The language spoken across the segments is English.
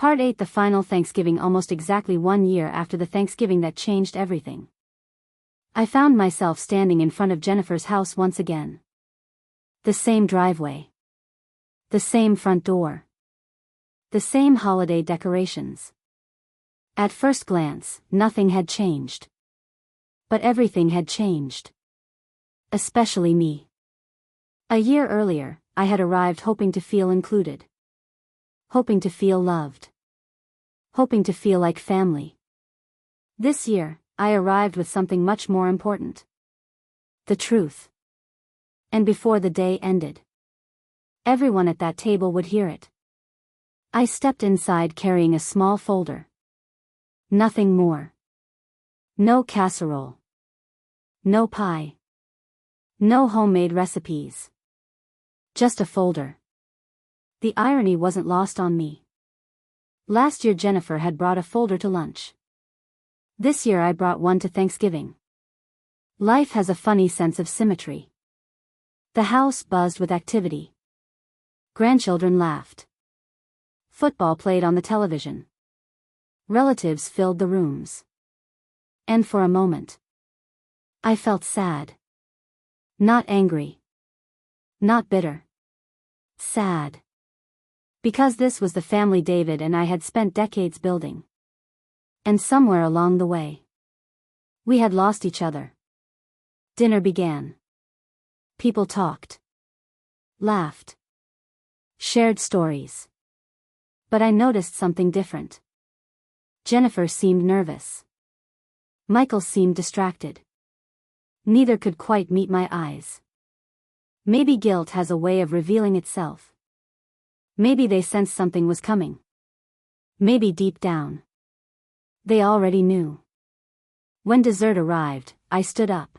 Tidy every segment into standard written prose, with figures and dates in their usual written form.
Part 8: The final Thanksgiving. Almost exactly 1 year after the Thanksgiving that changed everything, I found myself standing in front of Jennifer's house once again. The same driveway. The same front door. The same holiday decorations. At first glance, nothing had changed. But everything had changed. Especially me. A year earlier, I had arrived hoping to feel included. Hoping to feel loved. Hoping to feel like family. This year, I arrived with something much more important. The truth. And before the day ended, everyone at that table would hear it. I stepped inside carrying a small folder. Nothing more. No casserole. No pie. No homemade recipes. Just a folder. The irony wasn't lost on me. Last year Jennifer had brought a folder to lunch. This year I brought one to Thanksgiving. Life has a funny sense of symmetry. The house buzzed with activity. Grandchildren laughed. Football played on the television. Relatives filled the rooms. And for a moment, I felt sad. Not angry. Not bitter. Sad. Because this was the family David and I had spent decades building. And somewhere along the way, we had lost each other. Dinner began. People talked. Laughed. Shared stories. But I noticed something different. Jennifer seemed nervous. Michael seemed distracted. Neither could quite meet my eyes. Maybe guilt has a way of revealing itself. Maybe they sensed something was coming. Maybe deep down, they already knew. When dessert arrived, I stood up.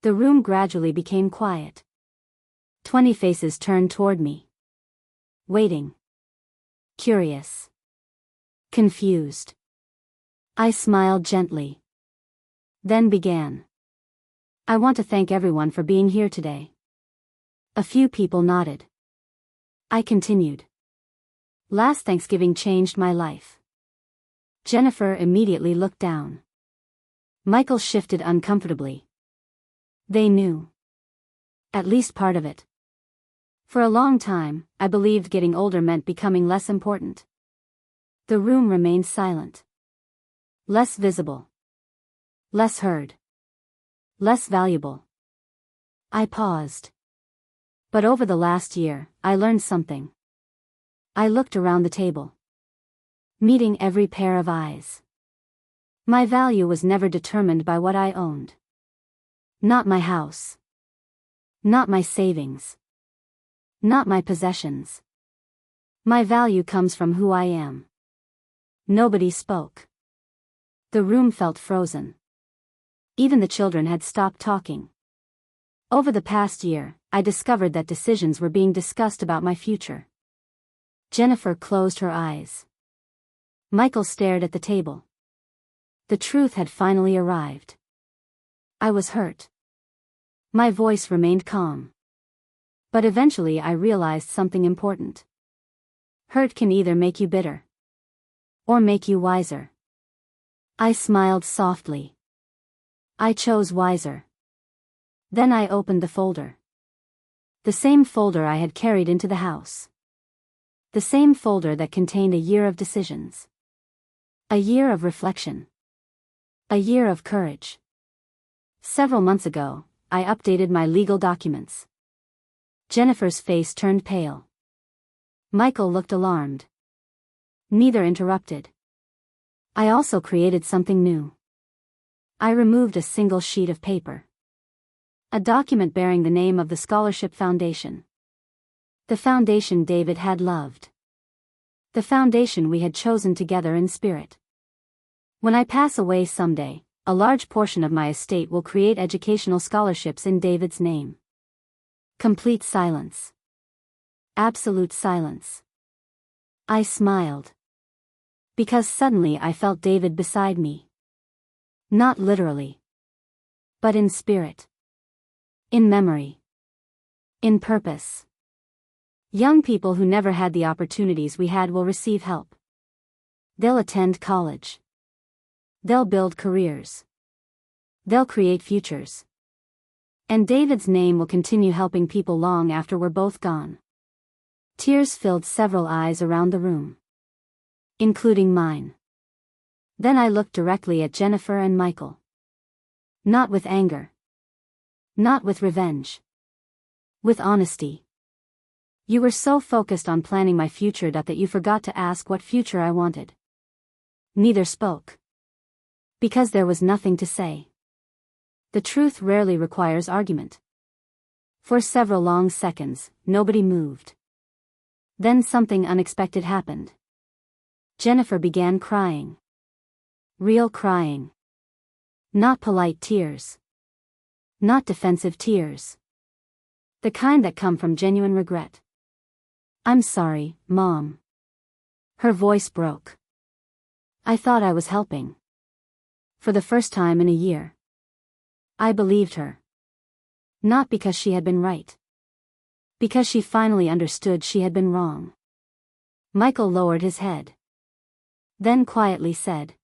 The room gradually became quiet. 20 faces turned toward me. Waiting. Curious. Confused. I smiled gently. Then began. I want to thank everyone for being here today. A few people nodded. I continued. Last Thanksgiving changed my life. Jennifer immediately looked down. Michael shifted uncomfortably. They knew. At least part of it. For a long time, I believed getting older meant becoming less important. The room remained silent. Less visible. Less heard. Less valuable. I paused. But over the last year, I learned something. I looked around the table. Meeting every pair of eyes. My value was never determined by what I owned. Not my house. Not my savings. Not my possessions. My value comes from who I am. Nobody spoke. The room felt frozen. Even the children had stopped talking. Over the past year, I discovered that decisions were being discussed about my future. Jennifer closed her eyes. Michael stared at the table. The truth had finally arrived. I was hurt. My voice remained calm. But eventually I realized something important. Hurt can either make you bitter or make you wiser. I smiled softly. I chose wiser. Then I opened the folder. The same folder I had carried into the house. The same folder that contained a year of decisions. A year of reflection. A year of courage. Several months ago, I updated my legal documents. Jennifer's face turned pale. Michael looked alarmed. Neither interrupted. I also created something new. I removed a single sheet of paper. A document bearing the name of the Scholarship Foundation. The foundation David had loved. The foundation we had chosen together in spirit. When I pass away someday, a large portion of my estate will create educational scholarships in David's name. Complete silence. Absolute silence. I smiled. Because suddenly I felt David beside me. Not literally. But in spirit. In memory. In purpose. Young people who never had the opportunities we had will receive help. They'll attend college. They'll build careers. They'll create futures. And David's name will continue helping people long after we're both gone. Tears filled several eyes around the room, including mine. Then I looked directly at Jennifer and Michael. Not with anger. Not with revenge. With honesty. You were so focused on planning my future that you forgot to ask what future I wanted. Neither spoke. Because there was nothing to say. The truth rarely requires argument. For several long seconds, nobody moved. Then something unexpected happened. Jennifer began crying. Real crying. Not polite tears. Not defensive tears. The kind that come from genuine regret. "I'm sorry, Mom." Her voice broke. I thought I was helping. For the first time in a year. I believed her. Not because she had been right. Because she finally understood she had been wrong. Michael lowered his head. Then quietly said,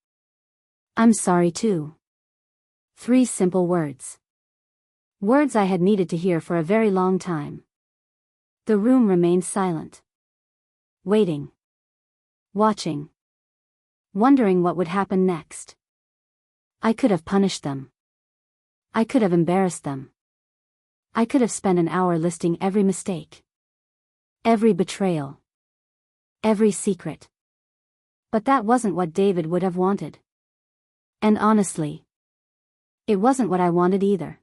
"I'm sorry too." 3 simple words. Words I had needed to hear for a very long time. The room remained silent. Waiting. Watching. Wondering what would happen next. I could have punished them. I could have embarrassed them. I could have spent an hour listing every mistake. Every betrayal. Every secret. But that wasn't what David would have wanted. And honestly, it wasn't what I wanted either.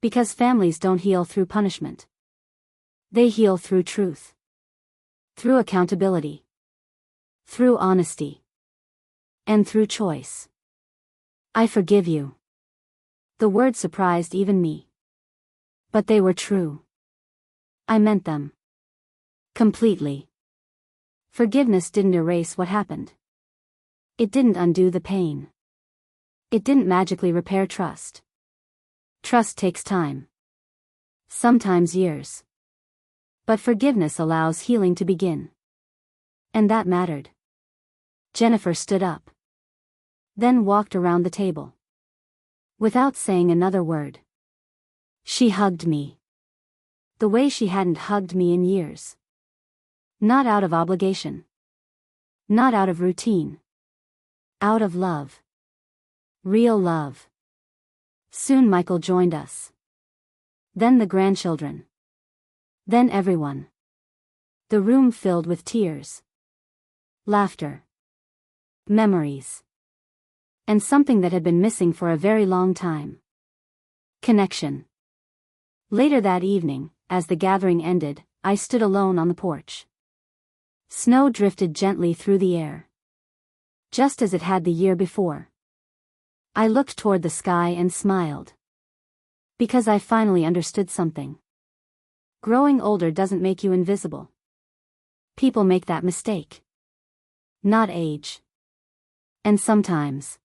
Because families don't heal through punishment. They heal through truth. Through accountability. Through honesty. And through choice. I forgive you. The word surprised even me. But they were true. I meant them. Completely. Forgiveness didn't erase what happened. It didn't undo the pain. It didn't magically repair trust. Trust takes time. Sometimes years. But forgiveness allows healing to begin. And that mattered. Jennifer stood up. Then walked around the table. Without saying another word. She hugged me. The way she hadn't hugged me in years. Not out of obligation. Not out of routine. Out of love. Real love. Soon Michael joined us. Then the grandchildren. Then everyone. The room filled with tears. Laughter. Memories. And something that had been missing for a very long time. Connection. Later that evening, as the gathering ended, I stood alone on the porch. Snow drifted gently through the air. Just as it had the year before. I looked toward the sky and smiled. Because I finally understood something. Growing older doesn't make you invisible. People make that mistake. Not age. And sometimes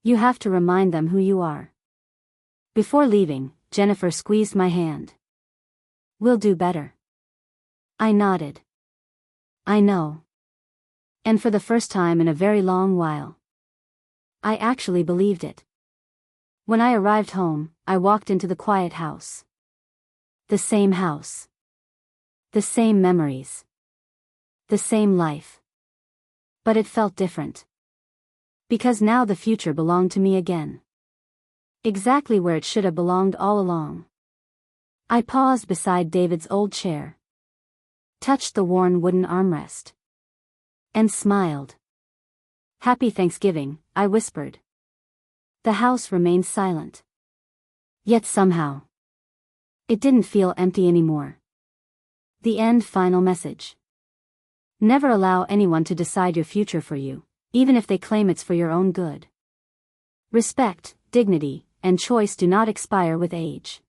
you have to remind them who you are. Before leaving, Jennifer squeezed my hand. "We'll do better." I nodded. I know. And for the first time in a very long while, I actually believed it. When I arrived home, I walked into the quiet house. The same house. The same memories. The same life. But it felt different. Because now the future belonged to me again. Exactly where it should have belonged all along. I paused beside David's old chair. Touched the worn wooden armrest. And smiled. "Happy Thanksgiving," I whispered. The house remained silent. Yet somehow, it didn't feel empty anymore. The end final message. Never allow anyone to decide your future for you, even if they claim it's for your own good. Respect, dignity, and choice do not expire with age.